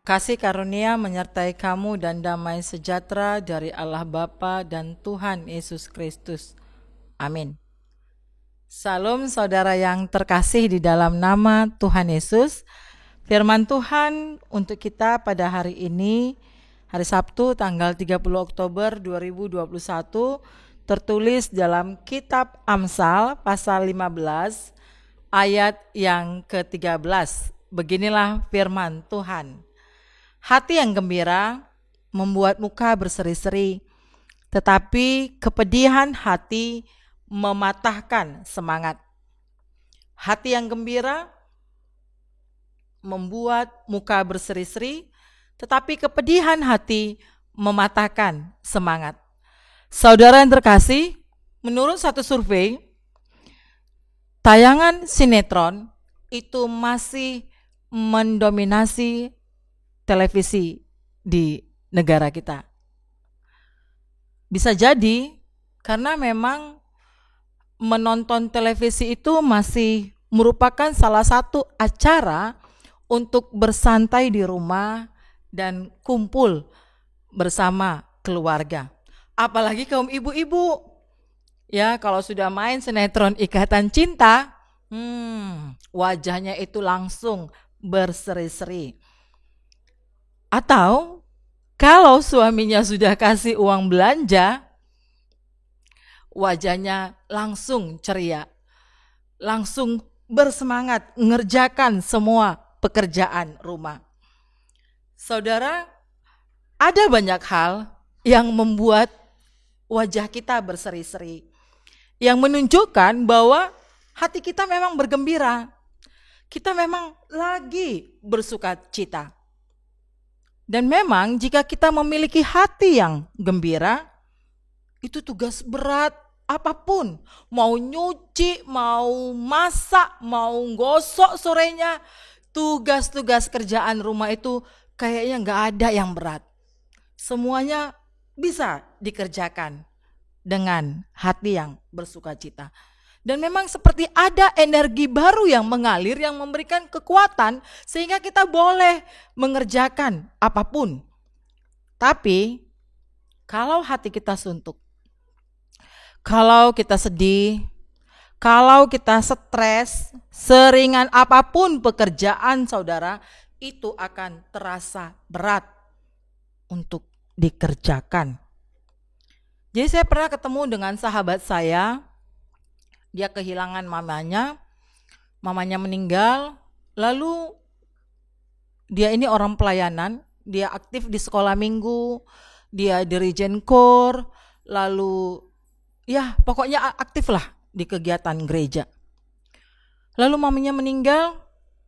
Kasih karunia menyertai kamu dan damai sejahtera dari Allah Bapa dan Tuhan Yesus Kristus. Amin. Salam saudara yang terkasih di dalam nama Tuhan Yesus. Firman Tuhan untuk kita pada hari ini, hari Sabtu tanggal 30 Oktober 2021, tertulis dalam kitab Amsal pasal 15 ayat yang ke-13. Beginilah firman Tuhan. Hati yang gembira membuat muka berseri-seri, tetapi kepedihan hati mematahkan semangat. Hati yang gembira membuat muka berseri-seri, tetapi kepedihan hati mematahkan semangat. Saudara yang terkasih, menurut satu survei, tayangan sinetron itu masih mendominasi televisi di negara kita. Bisa jadi karena memang menonton televisi itu masih merupakan salah satu acara untuk bersantai di rumah dan kumpul bersama keluarga. Apalagi kaum ibu-ibu. Ya, kalau sudah main sinetron Ikatan Cinta, wajahnya itu langsung berseri-seri. Atau kalau suaminya sudah kasih uang belanja, wajahnya langsung ceria, langsung bersemangat mengerjakan semua pekerjaan rumah. Saudara, ada banyak hal yang membuat wajah kita berseri-seri, yang menunjukkan bahwa hati kita memang bergembira, kita memang lagi bersukacita. Dan memang jika kita memiliki hati yang gembira, itu tugas berat apapun, mau nyuci, mau masak, mau gosok sorenya, tugas-tugas kerjaan rumah itu kayaknya gak ada yang berat. Semuanya bisa dikerjakan dengan hati yang bersukacita. Dan memang seperti ada energi baru yang mengalir, yang memberikan kekuatan sehingga kita boleh mengerjakan apapun. Tapi kalau hati kita suntuk, kalau kita sedih, kalau kita stres, seringan apapun pekerjaan saudara, itu akan terasa berat untuk dikerjakan. Jadi saya pernah ketemu dengan sahabat saya, dia kehilangan mamanya meninggal, lalu dia ini orang pelayanan, dia aktif di sekolah minggu, dia dirijen kor, lalu ya pokoknya aktif lah di kegiatan gereja. Lalu mamanya meninggal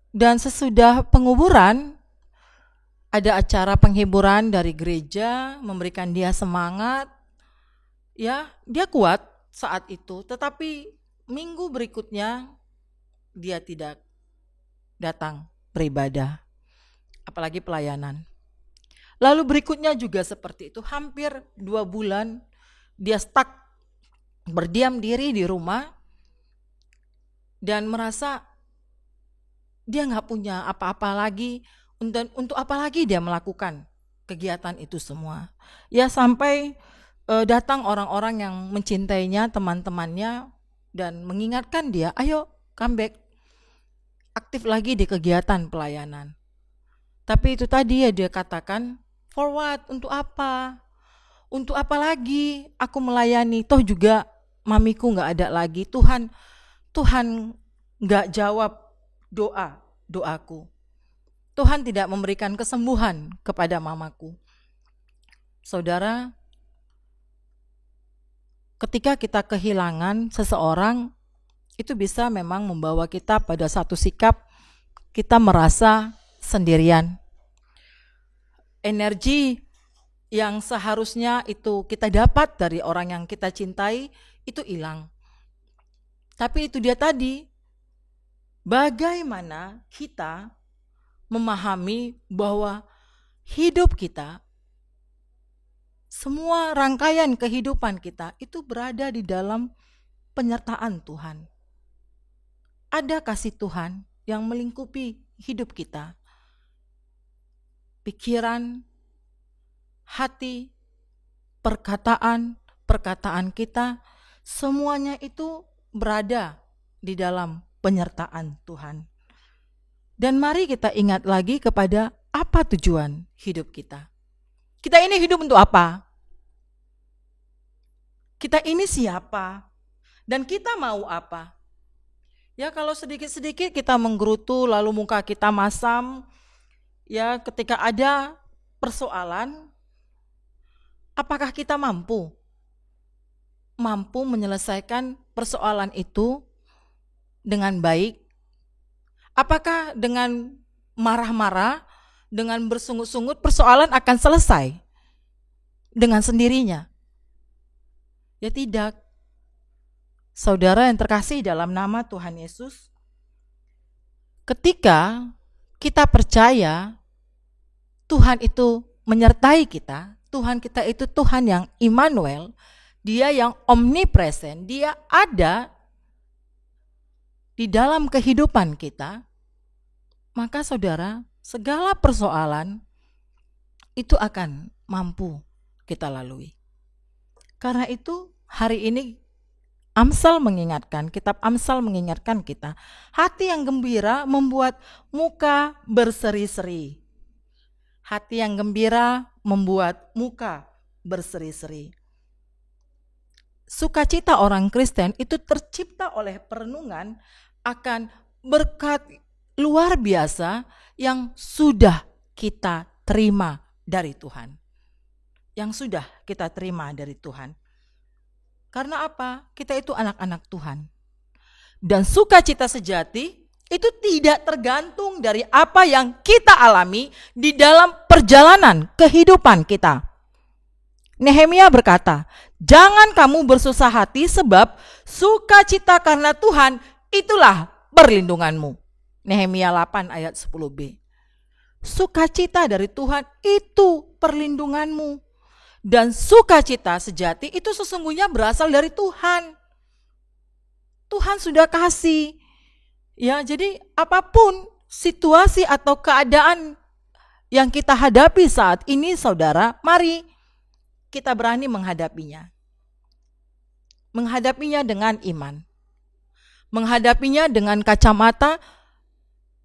dan sesudah penguburan ada acara penghiburan dari gereja memberikan dia semangat. Ya, dia kuat saat itu, tetapi minggu berikutnya dia tidak datang beribadah, apalagi pelayanan. Lalu berikutnya juga seperti itu, hampir 2 bulan dia stuck, berdiam diri di rumah dan merasa dia gak punya apa-apa lagi, dan untuk apa lagi dia melakukan kegiatan itu semua. Ya sampai datang orang-orang yang mencintainya, teman-temannya, dan mengingatkan dia, ayo comeback, aktif lagi di kegiatan pelayanan. Tapi itu tadi ya dia katakan, for what? Untuk apa? Untuk apa lagi aku melayani? Toh juga mamiku gak ada lagi. Tuhan gak jawab doaku. Tuhan tidak memberikan kesembuhan kepada mamaku. Saudara, ketika kita kehilangan seseorang, itu bisa memang membawa kita pada satu sikap kita merasa sendirian. Energi yang seharusnya itu kita dapat dari orang yang kita cintai itu hilang. Tapi itu dia tadi, bagaimana kita memahami bahwa hidup kita, semua rangkaian kehidupan kita itu berada di dalam penyertaan Tuhan. Ada kasih Tuhan yang melingkupi hidup kita. pikiran, hati, perkataan kita, semuanya itu berada di dalam penyertaan Tuhan. Dan mari kita ingat lagi kepada apa tujuan hidup kita. Kita ini hidup untuk apa? Kita ini siapa? Dan kita mau apa? Ya, kalau sedikit-sedikit kita menggerutu lalu muka kita masam, ya ketika ada persoalan, apakah kita mampu menyelesaikan persoalan itu dengan baik? Apakah dengan marah-marah, dengan bersungut-sungut persoalan akan selesai dengan sendirinya? Ya tidak. Saudara yang terkasih dalam nama Tuhan Yesus, ketika kita percaya Tuhan itu menyertai kita, Tuhan kita itu Tuhan yang Immanuel, Dia yang omnipresent, Dia ada di dalam kehidupan kita, maka saudara, segala persoalan itu akan mampu kita lalui. Karena itu hari ini kitab Amsal mengingatkan kita, hati yang gembira membuat muka berseri-seri. Hati yang gembira membuat muka berseri-seri. Sukacita orang Kristen itu tercipta oleh perenungan akan berkat luar biasa yang sudah kita terima dari Tuhan. Yang sudah kita terima dari Tuhan. Karena apa? Kita itu anak-anak Tuhan. Dan sukacita sejati itu tidak tergantung dari apa yang kita alami di dalam perjalanan kehidupan kita. Nehemia berkata, jangan kamu bersusah hati sebab sukacita karena Tuhan itulah perlindunganmu. Nehemia 8 ayat 10b. Sukacita dari Tuhan itu perlindunganmu. Dan sukacita sejati itu sesungguhnya berasal dari Tuhan. Tuhan sudah kasih. Ya, jadi apapun situasi atau keadaan yang kita hadapi saat ini, saudara, mari kita berani menghadapinya. Menghadapinya dengan iman. Menghadapinya dengan kacamata,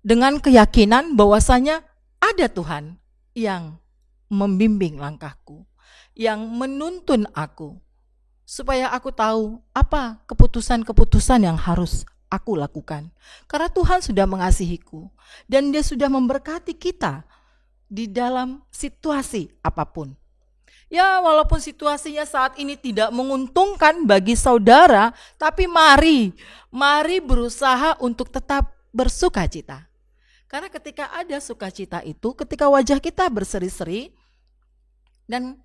dengan keyakinan bahwasanya ada Tuhan yang membimbing langkahku, yang menuntun aku, supaya aku tahu apa keputusan-keputusan yang harus aku lakukan. Karena Tuhan sudah mengasihiku, dan Dia sudah memberkati kita di dalam situasi apapun. Ya, walaupun situasinya saat ini tidak menguntungkan bagi saudara, tapi mari berusaha untuk tetap bersukacita. Karena ketika ada sukacita itu, ketika wajah kita berseri-seri, dan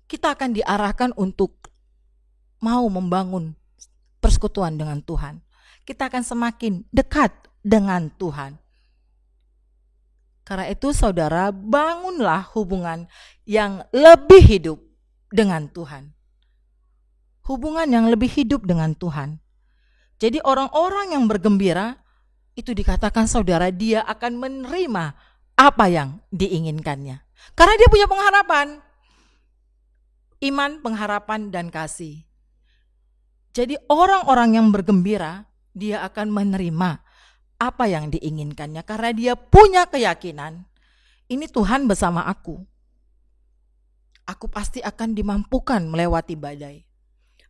kita akan diarahkan untuk mau membangun persekutuan dengan Tuhan. Kita akan semakin dekat dengan Tuhan. Karena itu saudara, bangunlah hubungan yang lebih hidup dengan Tuhan. Hubungan yang lebih hidup dengan Tuhan. Jadi orang-orang yang bergembira, itu dikatakan saudara, dia akan menerima apa yang diinginkannya. Karena dia punya pengharapan. Iman, pengharapan, dan kasih. Jadi orang-orang yang bergembira, dia akan menerima apa yang diinginkannya. Karena dia punya keyakinan, ini Tuhan bersama aku. Aku pasti akan dimampukan melewati badai.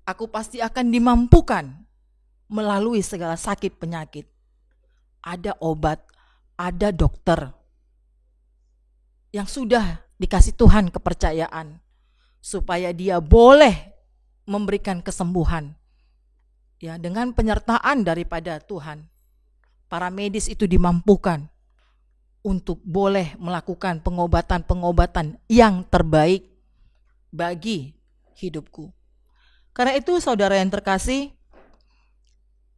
Aku pasti akan dimampukan melalui segala sakit penyakit. Ada obat, ada dokter yang sudah dikasih Tuhan kepercayaan supaya dia boleh memberikan kesembuhan. Ya, dengan penyertaan daripada Tuhan, para medis itu dimampukan untuk boleh melakukan pengobatan-pengobatan yang terbaik bagi hidupku. Karena itu saudara yang terkasih,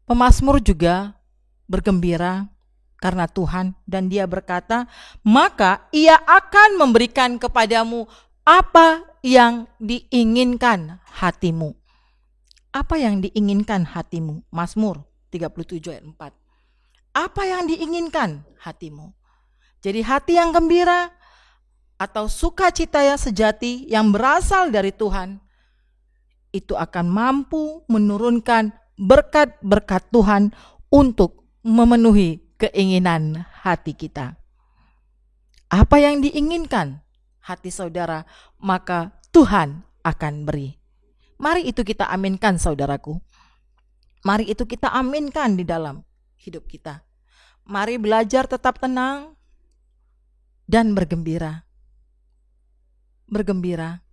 pemazmur juga bergembira karena Tuhan, dan dia berkata, maka Ia akan memberikan kepadamu apa yang diinginkan hatimu. Apa yang diinginkan hatimu? Mazmur 37 ayat 4. Apa yang diinginkan hatimu? Jadi hati yang gembira atau sukacita yang sejati yang berasal dari Tuhan, itu akan mampu menurunkan berkat-berkat Tuhan untuk memenuhi keinginan hati kita. Apa yang diinginkan hati saudara, maka Tuhan akan beri. Mari itu kita aminkan, saudaraku. Mari itu kita aminkan di dalam hidup kita. Mari belajar tetap tenang dan bergembira. Bergembira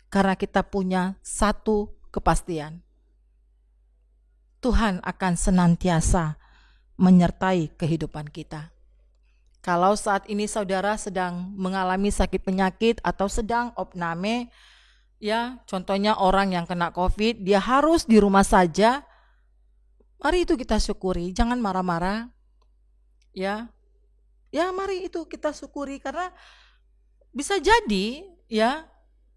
karena kita punya satu kepastian. Tuhan akan senantiasa menyertai kehidupan kita. Kalau saat ini saudara sedang mengalami sakit penyakit atau sedang opname, ya contohnya orang yang kena COVID, dia harus di rumah saja. Mari itu kita syukuri, jangan marah-marah. Ya mari itu kita syukuri karena bisa jadi ya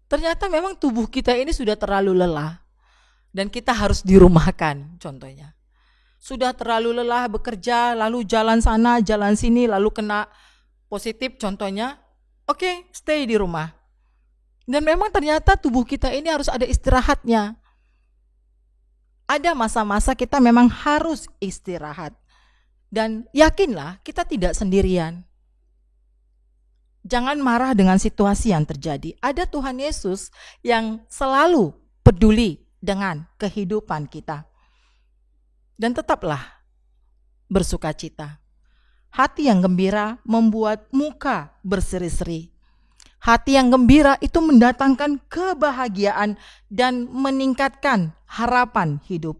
ternyata memang tubuh kita ini sudah terlalu lelah dan kita harus dirumahkan contohnya. Sudah terlalu lelah bekerja, lalu jalan sana, jalan sini, lalu kena positif contohnya. Oke, stay di rumah. Dan memang ternyata tubuh kita ini harus ada istirahatnya. Ada masa-masa kita memang harus istirahat. Dan yakinlah kita tidak sendirian. Jangan marah dengan situasi yang terjadi. Ada Tuhan Yesus yang selalu peduli dengan kehidupan kita. Dan tetaplah bersukacita. Hati yang gembira membuat muka berseri-seri. Hati yang gembira itu mendatangkan kebahagiaan dan meningkatkan harapan hidup.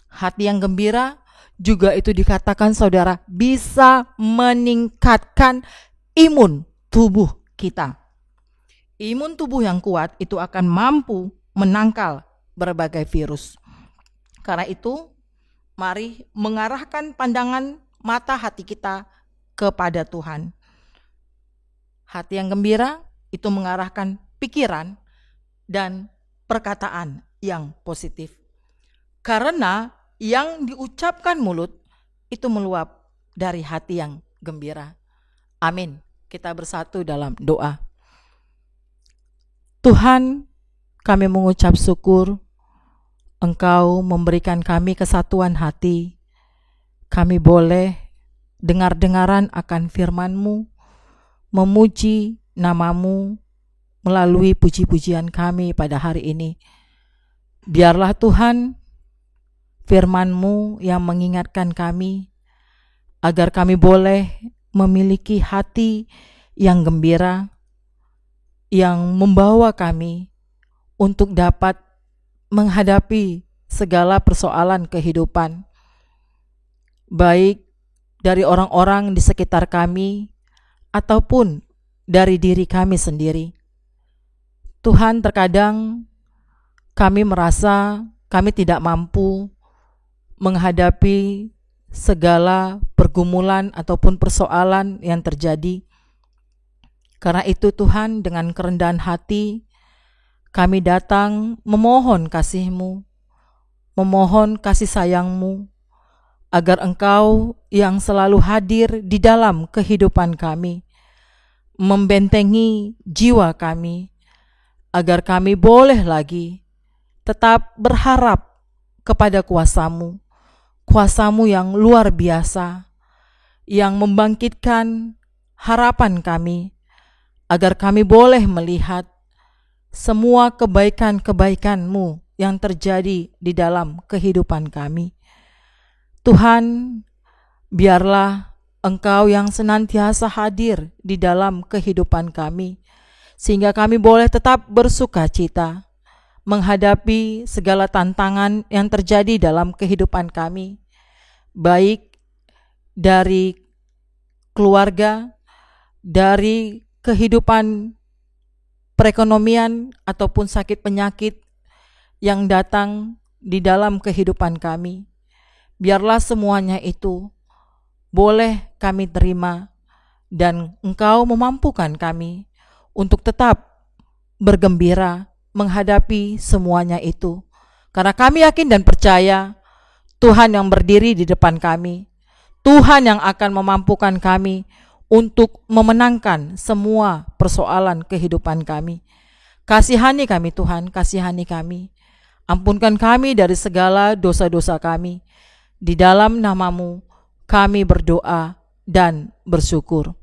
Hati yang gembira juga itu dikatakan saudara bisa meningkatkan imun tubuh kita. Imun tubuh yang kuat itu akan mampu menangkal berbagai virus. Karena itu, mari mengarahkan pandangan mata hati kita kepada Tuhan. Hati yang gembira itu mengarahkan pikiran dan perkataan yang positif. Karena yang diucapkan mulut itu meluap dari hati yang gembira. Amin. Kita bersatu dalam doa. Tuhan, kami mengucap syukur Engkau memberikan kami kesatuan hati. Kami boleh dengar-dengaran akan firman-Mu, memuji nama-Mu melalui puji-pujian kami pada hari ini. Biarlah Tuhan firman-Mu yang mengingatkan kami agar kami boleh memiliki hati yang gembira, yang membawa kami untuk dapat menghadapi segala persoalan kehidupan, baik dari orang-orang di sekitar kami ataupun dari diri kami sendiri. Tuhan, terkadang kami merasa kami tidak mampu menghadapi segala pergumulan ataupun persoalan yang terjadi. Karena itu Tuhan, dengan kerendahan hati kami datang memohon kasih-Mu, memohon kasih sayang-Mu, agar Engkau yang selalu hadir di dalam kehidupan kami, membentengi jiwa kami, agar kami boleh lagi tetap berharap kepada kuasa-Mu, kuasa-Mu yang luar biasa, yang membangkitkan harapan kami, agar kami boleh melihat semua kebaikan-kebaikan-Mu yang terjadi di dalam kehidupan kami. Tuhan, biarlah Engkau yang senantiasa hadir di dalam kehidupan kami, sehingga kami boleh tetap bersukacita menghadapi segala tantangan yang terjadi dalam kehidupan kami, baik dari keluarga, dari kehidupan perekonomian ataupun sakit penyakit yang datang di dalam kehidupan kami. Biarlah semuanya itu boleh kami terima dan Engkau memampukan kami untuk tetap bergembira menghadapi semuanya itu. Karena kami yakin dan percaya Tuhan yang berdiri di depan kami, Tuhan yang akan memampukan kami untuk memenangkan semua persoalan kehidupan kami. Kasihani kami Tuhan, kasihani kami. Ampunkan kami dari segala dosa-dosa kami. Di dalam nama-Mu kami berdoa dan bersyukur.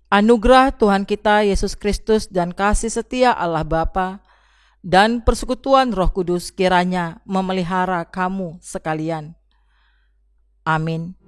Anugerah Tuhan kita Yesus Kristus dan kasih setia Allah Bapa dan persekutuan Roh Kudus kiranya memelihara kamu sekalian. Amin.